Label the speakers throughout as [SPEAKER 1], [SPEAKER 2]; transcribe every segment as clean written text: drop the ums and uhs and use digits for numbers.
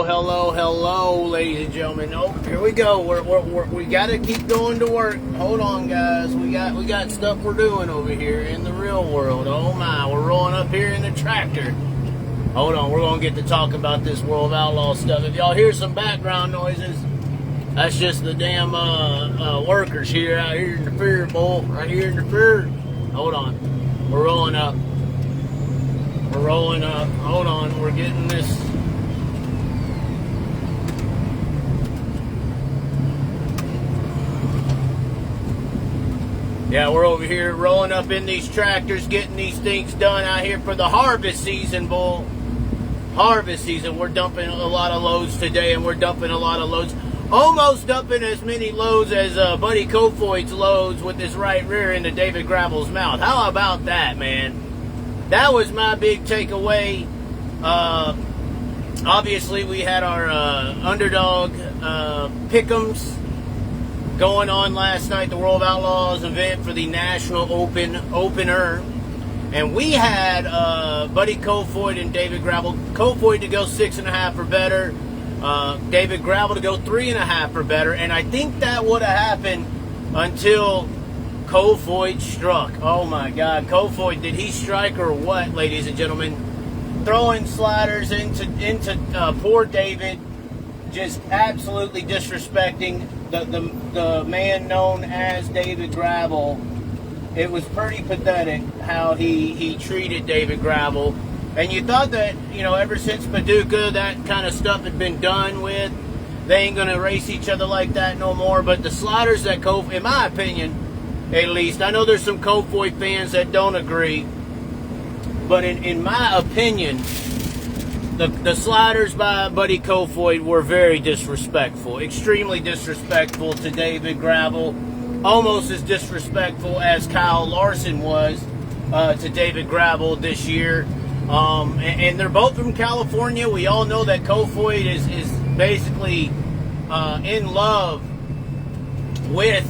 [SPEAKER 1] Hello, ladies and gentlemen. Oh, here we go. We got to keep going to work. Hold on, guys. We got stuff we're doing over here in the real world. Oh my, we're rolling up here in the tractor. Hold on, we're gonna get to talk about this World of Outlaws stuff. If y'all hear some background noises, that's just the damn workers here out here in the fair, boy. Right here in the fair. Hold on, we're rolling up. We're rolling up. Hold on, we're getting this. Yeah, we're over here rolling up in these tractors, getting these things done out here for the harvest season, bull. Harvest season. We're dumping a lot of loads today, and we're dumping a lot of loads. Almost dumping as many loads as Buddy Kofoid's loads with his right rear into David Gravel's mouth. How about that, man? That was my big takeaway. Obviously, we had our underdog pick'ems going on last night, the World of Outlaws event for the National Opener. And we had Buddy Kofoid and David Gravel. Kofoid to go 6.5 or better. David Gravel to go 3.5 or better. And I think that would have happened until Kofoid struck. Oh my God, Kofoid, did he strike or what, ladies and gentlemen? Throwing sliders into poor David, just absolutely disrespecting the man known as David Gravel. It was pretty pathetic how he treated David Gravel. And you thought that, ever since Paducah, that kind of stuff had been done with. They ain't going to race each other like that no more. But the sliders that Kofoid, in my opinion, at least, I know there's some Kofoid fans that don't agree. But in my opinion, the sliders by Buddy Kofoid were very disrespectful. Extremely disrespectful to David Gravel. Almost as disrespectful as Kyle Larson was to David Gravel this year. And they're both from California. We all know that Kofoid is basically in love with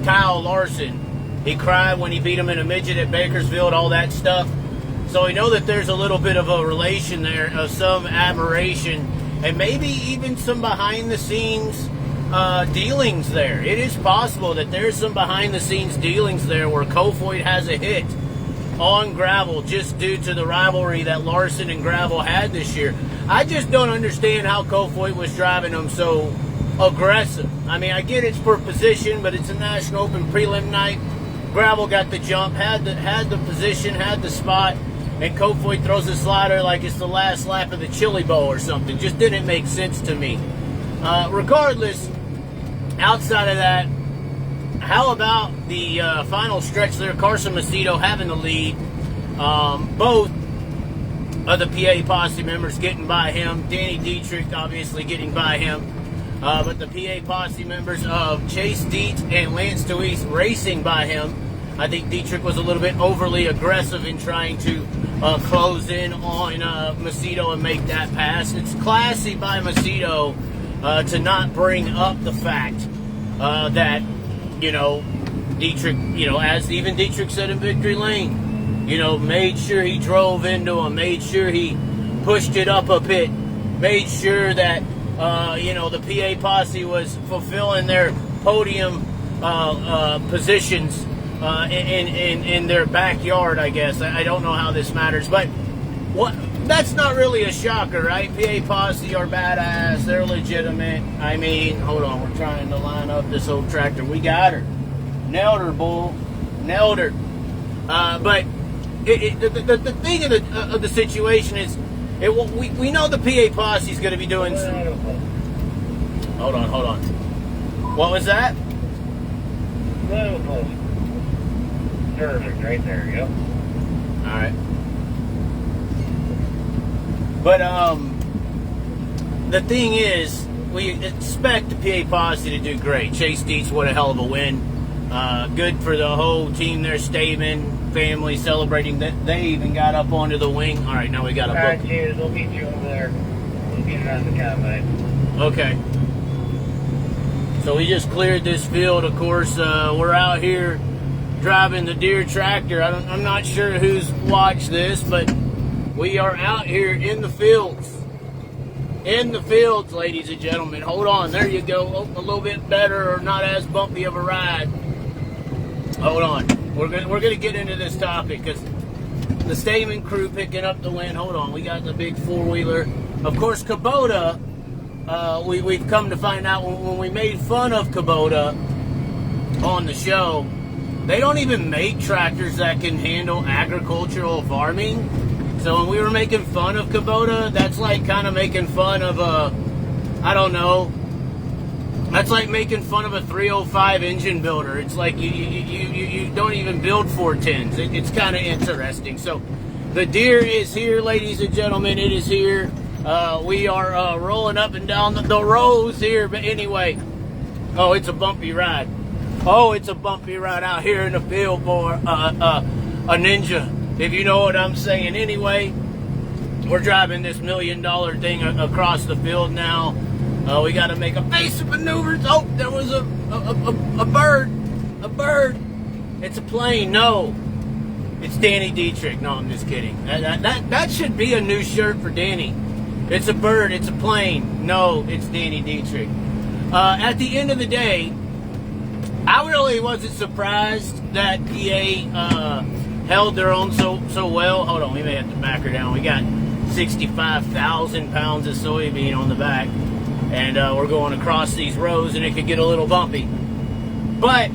[SPEAKER 1] Kyle Larson. He cried when he beat him in a midget at Bakersfield, all that stuff. So we know that there's a little bit of a relation there, of some admiration, and maybe even some behind-the-scenes dealings there. It is possible that there's some behind-the-scenes dealings there where Kofoid has a hit on Gravel just due to the rivalry that Larson and Gravel had this year. I just don't understand how Kofoid was driving him so aggressive. I mean, I get it's for position, but it's a National Open prelim night. Gravel got the jump, had the position, had the spot, and Kofoid throws a slider like it's the last lap of the Chili Bowl or something. Just didn't make sense to me. Regardless, outside of that, how about the final stretch there? Carson Macedo having the lead. Both of the PA Posse members getting by him. Danny Dietrich obviously getting by him. But the PA Posse members of Chase Dietz and Lance Deweese racing by him. I think Dietrich was a little bit overly aggressive in trying to close in on Macedo and make that pass. It's classy by Macedo to not bring up the fact that, Dietrich, as even Dietrich said in Victory Lane, made sure he drove into him, made sure he pushed it up a bit, made sure that, the PA Posse was fulfilling their podium positions in their backyard, I guess. I don't know how this matters, but that's not really a shocker, right? PA Posse are badass. They're legitimate. I mean, hold on. We're trying to line up this old tractor. We got her. Nailed her, bull. Nailed her. But the thing of the situation is, we know the PA Posse is going to be doing some... Hold on. What was that?
[SPEAKER 2] Perfect, right there, yep.
[SPEAKER 1] All right. But the thing is, we expect the PA Posse to do great. Chase Dietz, what a hell of a win. Good for the whole team there, Stamen family celebrating that they even got up onto the wing. All right, now we got a book.
[SPEAKER 2] All right, cheers. We'll meet you over there. We'll get around the cafe.
[SPEAKER 1] Okay. So we just cleared this field. Of course, we're out here driving the Deere tractor. I'm not sure who's watched this, but we are out here in the fields in the fields, ladies and gentlemen. Hold on, there you go. Oh, a little bit better, or not as bumpy of a ride. Hold on, we're gonna get into this topic because the Stamen crew picking up the win. Hold on, we got the big four-wheeler. Of course, Kubota. We've come to find out when we made fun of Kubota on the show, they don't even make tractors that can handle agricultural farming. So when we were making fun of Kubota, that's like kind of making fun of I don't know. That's like making fun of a 305 engine builder. It's like you don't even build 410s. It's kind of interesting. So the deer is here, ladies and gentlemen. It is here. We are rolling up and down the rows here. But anyway, oh, it's a bumpy ride. Oh, it's a bumpy ride out here in the field for a Ninja, if you know what I'm saying. Anyway, we're driving this $1 million thing across the field now. We got to make evasive maneuvers. Oh, there was a bird. A bird. It's a plane. No, it's Danny Dietrich. No, I'm just kidding. That should be a new shirt for Danny. It's a bird. It's a plane. No, it's Danny Dietrich. At the end of the day, I really wasn't surprised that PA held their own so well. Hold on, we may have to back her down. We got 65,000 pounds of soybean on the back, and we're going across these rows, and it could get a little bumpy. But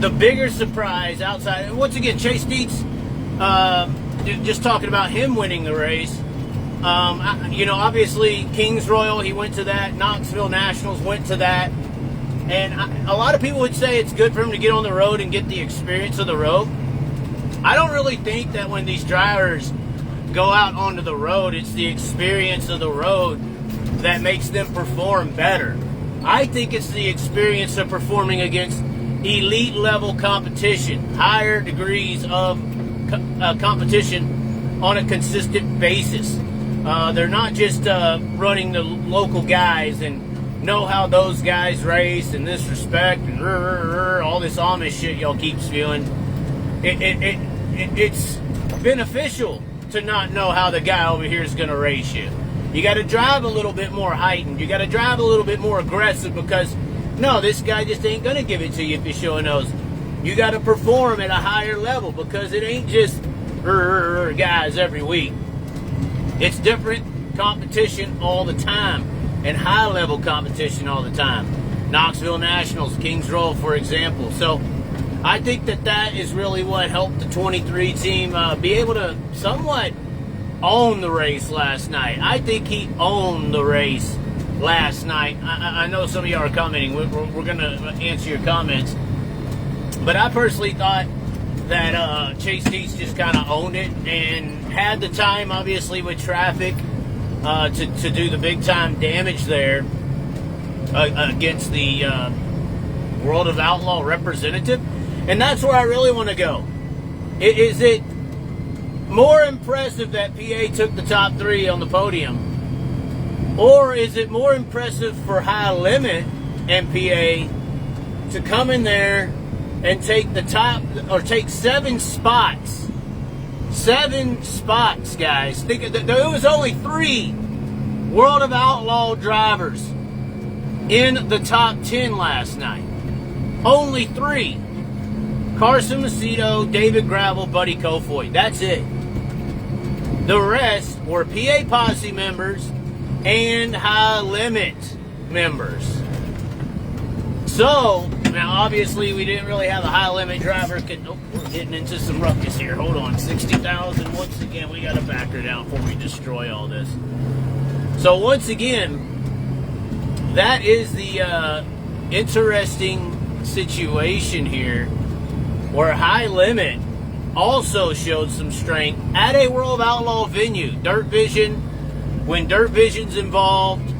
[SPEAKER 1] the bigger surprise outside, once again, Chase Dietz, just talking about him winning the race. Obviously, Kings Royal, he went to that. Knoxville Nationals went to that. And a lot of people would say it's good for him to get on the road and get the experience of the road. I don't really think that when these drivers go out onto the road, it's the experience of the road that makes them perform better. I think it's the experience of performing against elite level competition, higher degrees of competition on a consistent basis. They're not just running the local guys and know how those guys race and this respect and all this Amish shit y'all keep spewing. It's beneficial to not know how the guy over here is going to race you. You got to drive a little bit more heightened. You got to drive a little bit more aggressive because, no, this guy just ain't going to give it to you if you show a nose. You got to perform at a higher level because it ain't just guys every week. It's different competition all the time and high-level competition all the time. Knoxville Nationals, Kings Royal, for example. So I think that is really what helped the 23 team be able to somewhat own the race last night. I think he owned the race last night. I know some of you are commenting. We're going to answer your comments. But I personally thought that Chase Dietz just kind of owned it and had the time, obviously, with traffic to do the big-time damage there against the World of Outlaw representative. And that's where I really want to go. Is it more impressive that PA took the top three on the podium? Or is it more impressive for High Limit and PA to come in there and take the top, or take 7 spots? 7 spots, guys. There was only 3 World of Outlaw drivers in the top 10 last night. Only 3. Carson Macedo, David Gravel, Buddy Kofoid. That's it. The rest were PA Posse members and High Limit members. So, now obviously we didn't really have a High Limit driver. We're getting into some ruckus here. Hold on. 60,000. Once again, we got to back her down before we destroy all this. So once again, that is the interesting situation here where High Limit also showed some strength at a World Outlaw venue. Dirt Vision, when Dirt Vision's involved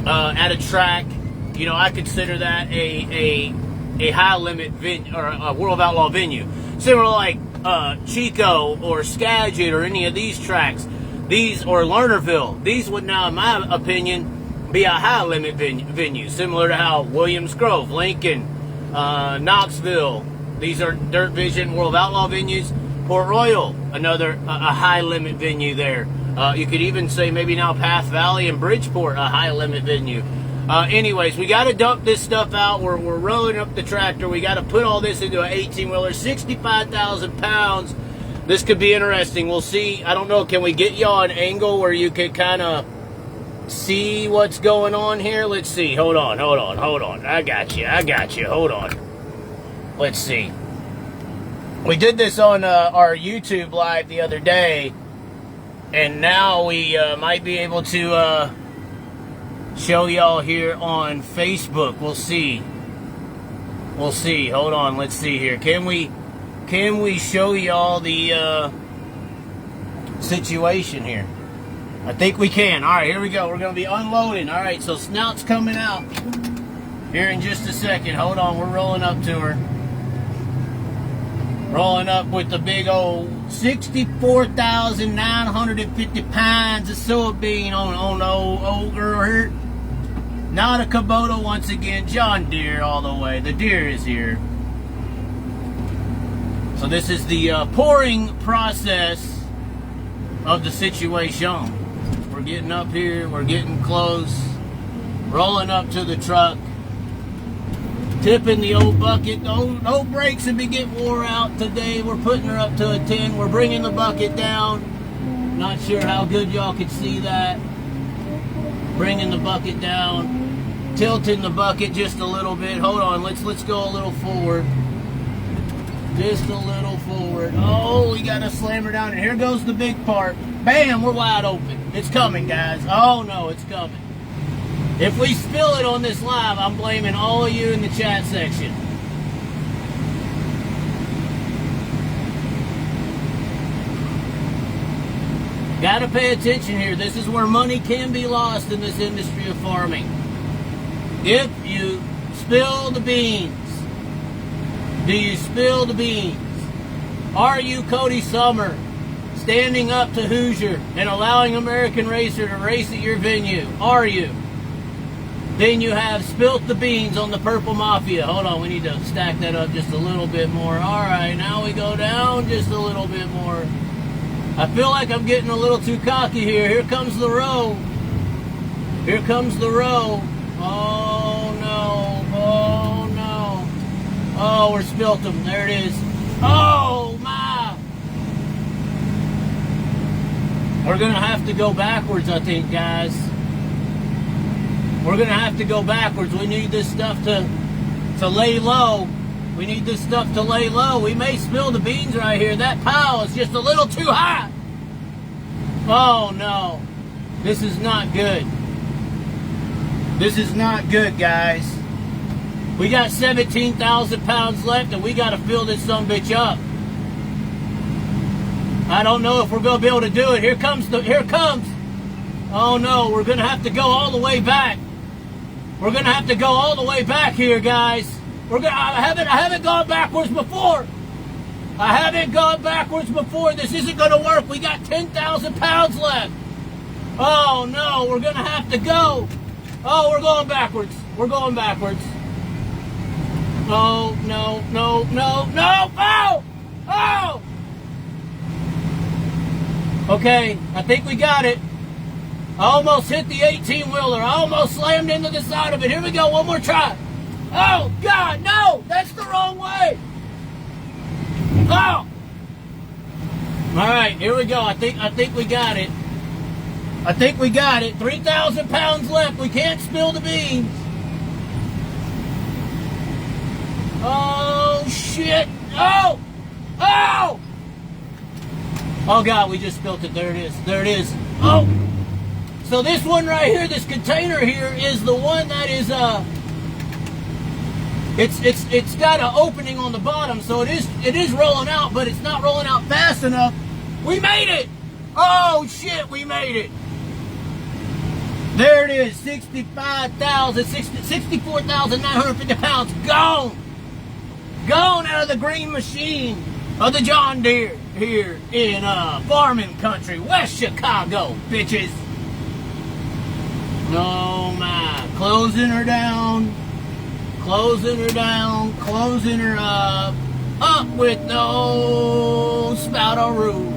[SPEAKER 1] at a track, you know, I consider that a High Limit venue, or a World Outlaw venue. Similar like Chico or Skagit or any of these tracks, these, or Lernerville, these would now, in my opinion, be a High Limit venue, similar to how Williams Grove, Lincoln, Knoxville, these are Dirt Vision World Outlaw venues. Port Royal, another a High Limit venue there. You could even say maybe now Path Valley and Bridgeport, a high limit venue. Anyways, we got to dump this stuff out. We're rolling up the tractor. We got to put all this into an 18-wheeler, 65,000 pounds. This could be interesting. We'll see. I don't know. Can we get y'all an angle where you could kind of see what's going on here? Let's see. Hold on. I got you. Hold on. Let's see. We did this on our YouTube live the other day, and now we might be able to show y'all here on Facebook. We'll see. Hold on. Let's see here. Can we show y'all the situation here? I think we can. All right, here we go. We're going to be unloading. All right, so Snout's coming out here in just a second. Hold on. We're rolling up to her. Rolling up with the big old 64,950 pounds of soybean on the old girl here. Not a Kubota once again. John Deere all the way. The deer is here. So this is the pouring process of the situation. We're getting up here. We're getting close. Rolling up to the truck. Tipping the old bucket. Old brakes have been getting wore out today. We're putting her up to a 10. We're bringing the bucket down. Not sure how good y'all could see that. Bringing the bucket down. Tilting the bucket just a little bit. Hold on. Let's go a little forward. Just a little forward. Oh, we got to slam her down. And here goes the big part. Bam, we're wide open. It's coming, guys. Oh, no, it's coming. If we spill it on this live, I'm blaming all of you in the chat section. Got to pay attention here. This is where money can be lost in this industry of farming. If you spill the beans, do you spill the beans? Are you Cody Summer standing up to Hoosier and allowing American Racer to race at your venue? Are you? Then you have spilt the beans on the Purple Mafia. Hold on, we need to stack that up just a little bit more. All right, now we go down just a little bit more. I feel like I'm getting a little too cocky here. Here comes the row. Here comes the row. Oh, no. Oh, no. Oh, we're spilt them. There it is. Oh, my. We're going to have to go backwards, I think, guys. We're going to have to go backwards. We need this stuff to lay low. We need this stuff to lay low. We may spill the beans right here. That pile is just a little too high. Oh, no. This is not good. This is not good, guys. We got 17,000 pounds left, and we got to fill this sumbitch up. I don't know if we're going to be able to do it. Here comes. Oh, no. We're going to have to go all the way back. We're going to have to go all the way back here, guys. I haven't gone backwards before. This isn't going to work. We got 10,000 pounds left. Oh, no. We're going to have to go. Oh, we're going backwards. Oh, no. Oh! Okay, I think we got it. I almost hit the 18-wheeler. I almost slammed into the side of it. Here we go, one more try. Oh, God, no! That's the wrong way! Oh! All right, here we go. I think we got it. 3,000 pounds left. We can't spill the beans. Oh, shit! Oh! Oh, God, we just spilled it. There it is. Oh! So this one right here, this container here, is the one that is it's got an opening on the bottom, so it is rolling out, but it's not rolling out fast enough. We made it! Oh shit, we made it! There it is, 64,950 pounds gone! Gone out of the green machine of the John Deere here in farming country, West Chicago, bitches. Oh my, closing her up with no spout or roof.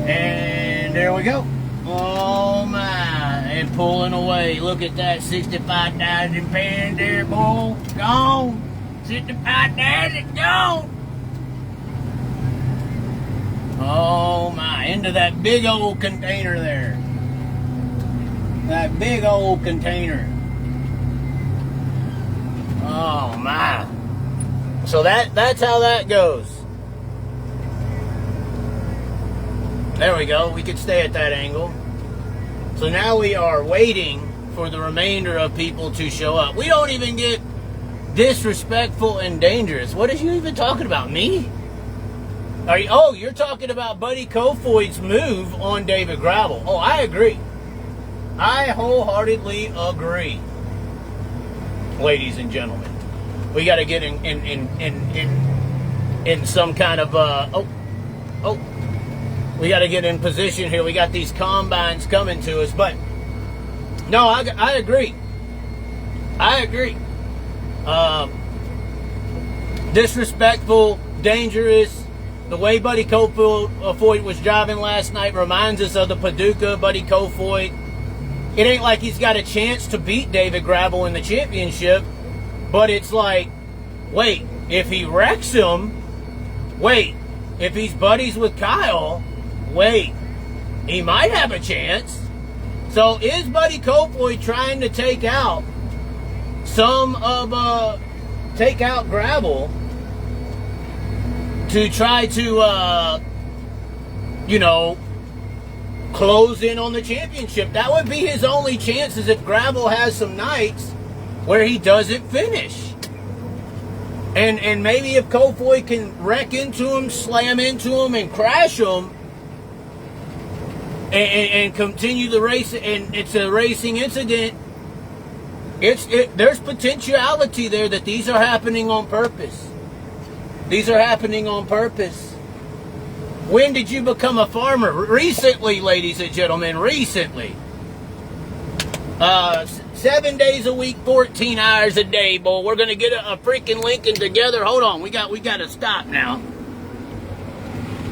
[SPEAKER 1] And there we go. Oh my, and pulling away. Look at that 65,000 pound there, boy. Gone. 65,000 gone. Oh my, into that big old container there. That big old container. Oh my. So that's how that goes. There we go. We could stay at that angle. So now we are waiting for the remainder of people to show up. We don't even get disrespectful and dangerous. What are you even talking about? Me? Are you, oh, you're talking about Buddy Kofoid's move on David Gravel. Oh, I agree. I wholeheartedly agree. Ladies and gentlemen, we got to get in some kind of we got to get in position here. We got these combines coming to us, but no, I agree. I agree. Disrespectful, dangerous. The way Buddy Kofoid was driving last night reminds us of the Paducah Buddy Kofoid. It ain't like he's got a chance to beat David Gravel in the championship, but it's like, wait, if he wrecks him, wait, if he's buddies with Kyle, wait, he might have a chance. So is Buddy Kofoid trying to take out Gravel to try to, close in on the championship? That would be his only chances if Gravel has some nights where he doesn't finish. And maybe if Kofoid can wreck into him, slam into him, and crash him, and continue the race, and it's a racing incident, there's potentiality there that these are happening on purpose. These are happening on purpose. When did you become a farmer? Recently, ladies and gentlemen, recently. 7 days a week, 14 hours a day, boy. We're going to get a freaking Lincoln together. Hold on, we got to stop now.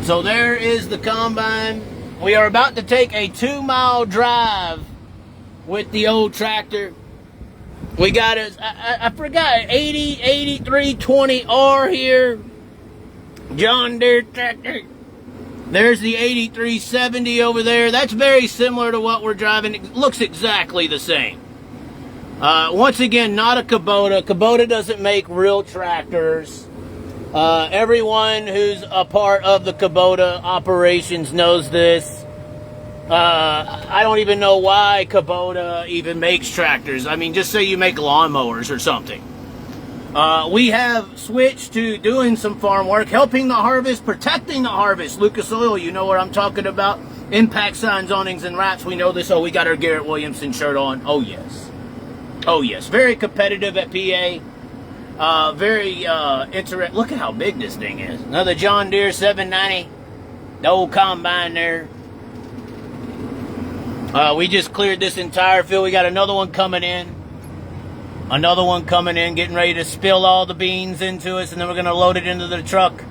[SPEAKER 1] So there is the combine. We are about to take a 2-mile drive with the old tractor. We got I forgot, 8320R here. John Deere tractor. There's the 8370 over there. That's very similar to what we're driving. It looks exactly the same. Once again, not a Kubota. Kubota doesn't make real tractors. Everyone who's a part of the Kubota operations knows this. I don't even know why Kubota even makes tractors. I mean, just say you make lawnmowers or something. We have switched to doing some farm work, helping the harvest, protecting the harvest. Lucas Oil, you know what I'm talking about. Impact signs, awnings, and wraps. We know this. Oh, we got our Garrett Williamson shirt on. Oh, yes. Oh, yes. Very competitive at PA. Very interesting. Look at how big this thing is. Another John Deere 790. The old combine there. We just cleared this entire field. We got another one coming in. Another one coming in, getting ready to spill all the beans into us, and then we're going to load it into the truck,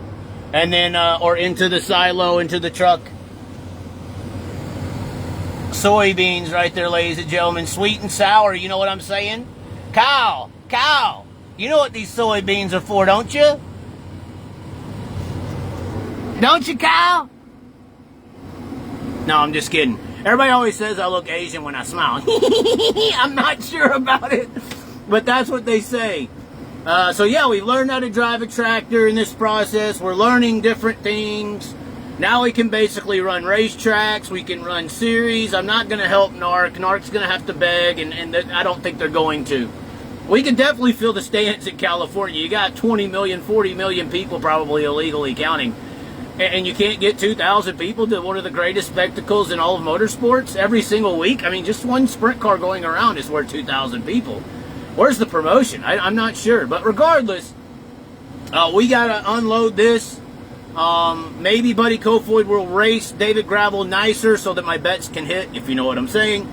[SPEAKER 1] and then, or into the silo, into the truck. Soybeans right there, ladies and gentlemen. Sweet and sour, you know what I'm saying? Kyle, you know what these soybeans are for, don't you? Don't you, Kyle? No, I'm just kidding. Everybody always says I look Asian when I smile. I'm not sure about it. But that's what they say. So yeah, we've learned how to drive a tractor in this process. We're learning different things. Now we can basically run racetracks. We can run series. I'm not going to help NARC. NARC's going to have to beg, and I don't think they're going to. We can definitely fill the stands in California. You got 20 million, 40 million people probably illegally counting. And you can't get 2,000 people to one of the greatest spectacles in all of motorsports every single week. I mean, just one sprint car going around is worth 2,000 people. Where's the promotion? I'm not sure. But regardless, we got to unload this. Maybe Buddy Kofoid will race David Gravel nicer so that my bets can hit, if you know what I'm saying.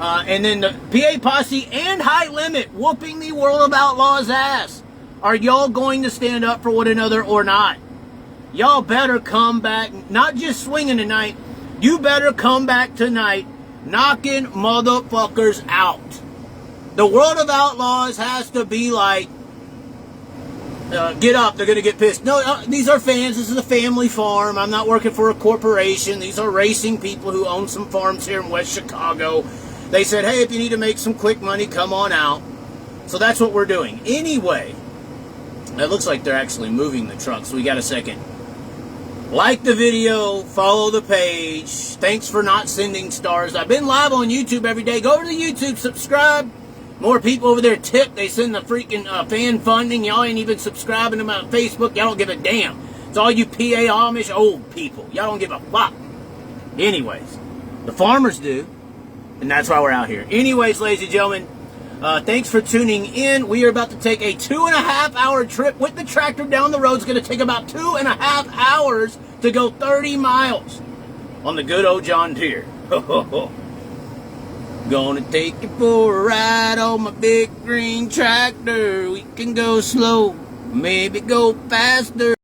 [SPEAKER 1] And then the PA Posse and High Limit whooping the World of Outlaws ass. Are y'all going to stand up for one another or not? Y'all better come back, not just swinging tonight. You better come back tonight knocking motherfuckers out. The world of Outlaws has to be like, get up, they're going to get pissed. No, these are fans. This is a family farm. I'm not working for a corporation. These are racing people who own some farms here in West Chicago. They said, hey, if you need to make some quick money, come on out. So that's what we're doing. Anyway, it looks like they're actually moving the truck, so we got a second. Like the video, follow the page. Thanks for not sending stars. I've been live on YouTube every day. Go over to YouTube, subscribe. More people over there tip. They send the freaking fan funding. Y'all ain't even subscribing to my Facebook. Y'all don't give a damn. It's all you PA Amish old people. Y'all don't give a fuck. Anyways, the farmers do. And that's why we're out here. Anyways, ladies and gentlemen, thanks for tuning in. We are about to take a 2.5-hour trip with the tractor down the road. It's going to take about 2.5 hours to go 30 miles on the good old John Deere. Gonna take you for a ride on my big green tractor. We can go slow, maybe go faster.